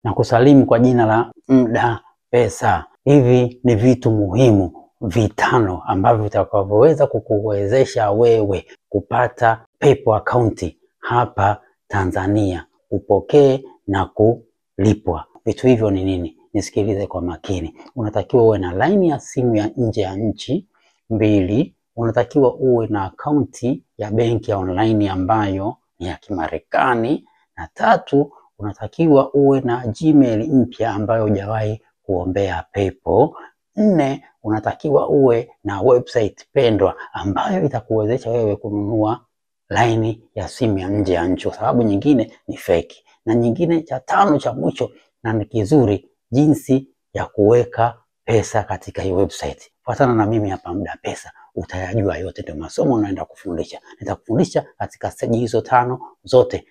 na kusalimu kwa jina la Mda Pesa. Hivi ni vitu muhimu vitano ambavyo vitakavyoweza kukuwezesha wewe kupata PayPal account hapa Tanzania, upokee na kulipwa. Vitu hivyo ni nini? Nisikilize kwa makini. Unatakiwa uwe na line ya simu ya nje ya nchi. 2, unatakiwa uwe na akaunti ya benki ya online ambayo ni ya Kimarekani. Na 3, unatakiwa uwe na Gmail mpya ambayo hujawahi kuombea PayPal. 4, unatakiwa uwe na website pendwa ambayo itakuwezesha wewe kununua line ya simu ya nje ya nchi, kwa sababu nyingine ni fake. Na nyingine cha 5 cha mwisho na ni kizuri, jinsi ya kuweka pesa katika hii website. Fuatana na mimi hapa Mda Pesa, utayajua yote. Ndio masomo naenda kufundisha. Nitakufundisha katika stage hizo 5 zote